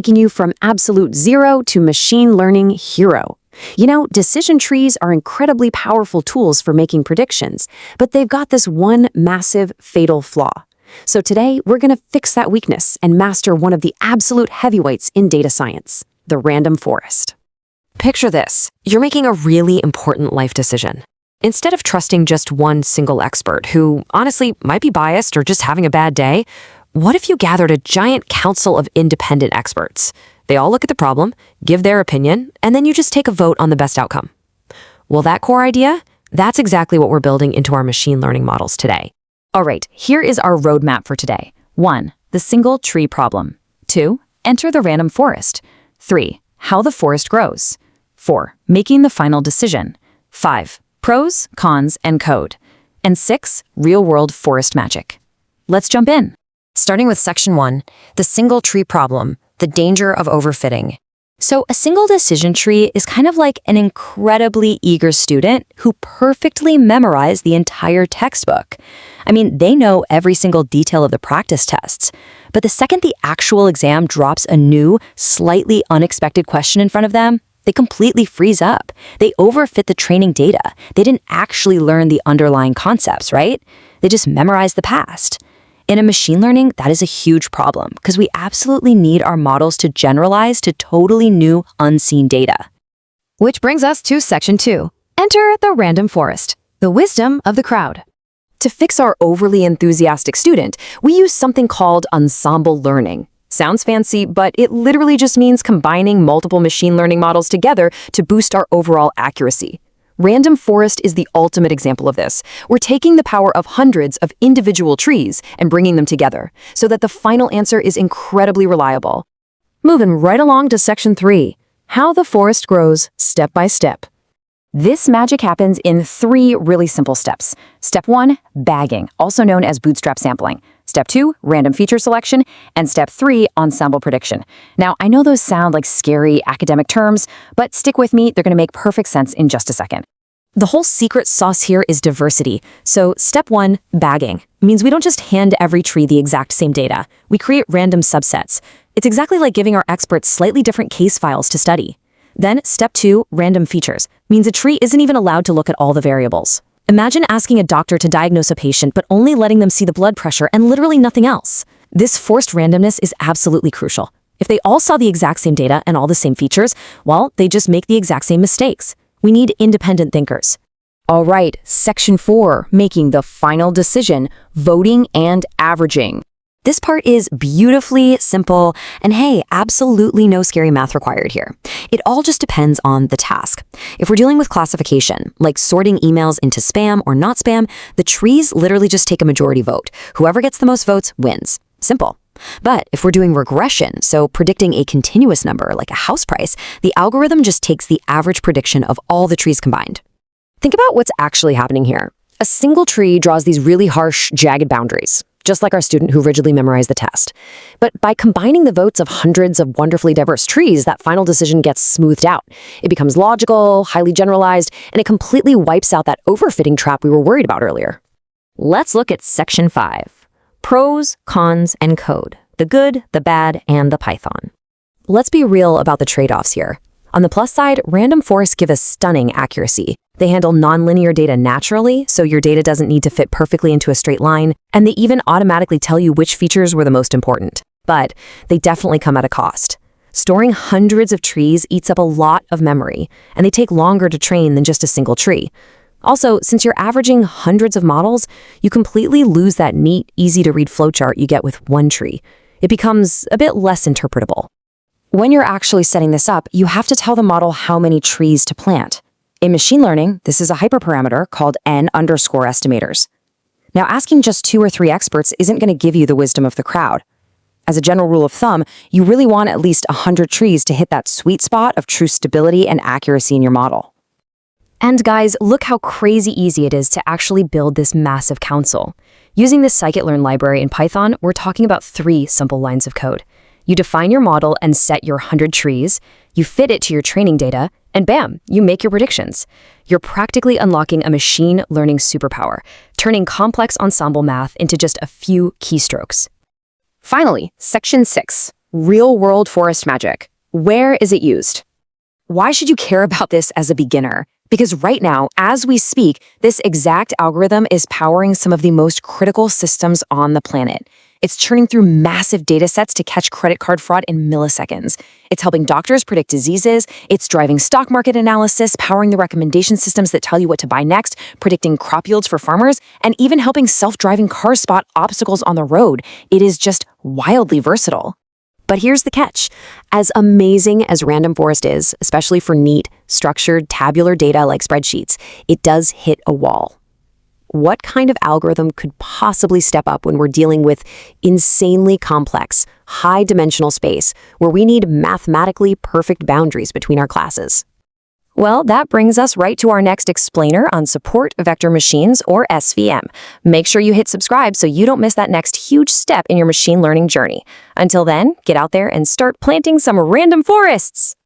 taking you from absolute zero to machine learning hero. You know, decision trees are incredibly powerful tools for making predictions, but they've got this one massive, fatal flaw. So today, we're going to fix that weakness and master one of the absolute heavyweights in data science, the random forest. Picture this. You're making a really important life decision. Instead of trusting just one single expert who, honestly, might be biased or just having a bad day, what if you gathered a giant council of independent experts? They all look at the problem, give their opinion, and then you just take a vote on the best outcome. Well, that core idea, that's exactly what we're building into our machine learning models today. All right, here is our roadmap for today. 1. The single tree problem. 2. Enter the random forest. 3. How the forest grows. 4. Making the final decision. 5. Pros, cons, and code. And 6. Real-world forest magic. Let's jump in. Starting with section 1, the single tree problem, the danger of overfitting. So a single decision tree is kind of like an incredibly eager student who perfectly memorized the entire textbook. I mean, they know every single detail of the practice tests. But the second the actual exam drops a new, slightly unexpected question in front of them, they completely freeze up. They overfit the training data. They didn't actually learn the underlying concepts, right? They just memorized the past. In a machine learning, that is a huge problem because we absolutely need our models to generalize to totally new, unseen data. Which brings us to section 2. Enter the random forest, the wisdom of the crowd. To fix our overly enthusiastic student, we use something called ensemble learning. Sounds fancy, but it literally just means combining multiple machine learning models together to boost our overall accuracy. Random forest is the ultimate example of this. We're taking the power of hundreds of individual trees and bringing them together so that the final answer is incredibly reliable. Moving right along to section 3, how the forest grows step by step. This magic happens in 3 really simple steps. Step 1, bagging, also known as bootstrap sampling. Step 2, random feature selection. And step 3, ensemble prediction. Now, I know those sound like scary academic terms, but stick with me, they're going to make perfect sense in just a second. The whole secret sauce here is diversity. So step 1, bagging, means we don't just hand every tree the exact same data. We create random subsets. It's exactly like giving our experts slightly different case files to study. Then step 2, random features, means a tree isn't even allowed to look at all the variables. Imagine asking a doctor to diagnose a patient but only letting them see the blood pressure and literally nothing else. This forced randomness is absolutely crucial. If they all saw the exact same data and all the same features, well, they just make the exact same mistakes. We need independent thinkers. All right, section 4, making the final decision, voting and averaging. This part is beautifully simple, and hey, absolutely no scary math required here. It all just depends on the task. If we're dealing with classification, like sorting emails into spam or not spam, the trees literally just take a majority vote. Whoever gets the most votes wins. Simple. But if we're doing regression, so predicting a continuous number like a house price, the algorithm just takes the average prediction of all the trees combined. Think about what's actually happening here. A single tree draws these really harsh, jagged boundaries, just like our student who rigidly memorized the test. But by combining the votes of hundreds of wonderfully diverse trees, that final decision gets smoothed out. It becomes logical, highly generalized, and it completely wipes out that overfitting trap we were worried about earlier. Let's look at section 5. Pros, cons, and code. The good, the bad, and the Python. Let's be real about the trade-offs here. On the plus side, random forests give us stunning accuracy. They handle nonlinear data naturally, so your data doesn't need to fit perfectly into a straight line, and they even automatically tell you which features were the most important. But they definitely come at a cost. Storing hundreds of trees eats up a lot of memory, and they take longer to train than just a single tree. Also, since you're averaging hundreds of models, you completely lose that neat, easy-to-read flowchart you get with one tree. It becomes a bit less interpretable. When you're actually setting this up, you have to tell the model how many trees to plant. In machine learning, this is a hyperparameter called n_estimators. Now, asking just 2 or 3 experts isn't going to give you the wisdom of the crowd. As a general rule of thumb, you really want at least 100 trees to hit that sweet spot of true stability and accuracy in your model. And guys, look how crazy easy it is to actually build this massive council. Using this scikit-learn library in Python, we're talking about 3 simple lines of code. You define your model and set your 100 trees, you fit it to your training data, and bam, you make your predictions. You're practically unlocking a machine learning superpower, turning complex ensemble math into just a few keystrokes. Finally, section 6, Real-world forest magic. Where is it used? Why should you care about this as a beginner? Because right now, as we speak, this exact algorithm is powering some of the most critical systems on the planet. It's churning through massive data sets to catch credit card fraud in milliseconds. It's helping doctors predict diseases. It's driving stock market analysis, powering the recommendation systems that tell you what to buy next, predicting crop yields for farmers, and even helping self-driving cars spot obstacles on the road. It is just wildly versatile. But here's the catch. As amazing as Random Forest is, especially for neat, structured, tabular data like spreadsheets, it does hit a wall. What kind of algorithm could possibly step up when we're dealing with insanely complex, high-dimensional space where we need mathematically perfect boundaries between our classes? Well, that brings us right to our next explainer on support vector machines, or SVM. Make sure you hit subscribe so you don't miss that next huge step in your machine learning journey. Until then, get out there and start planting some random forests!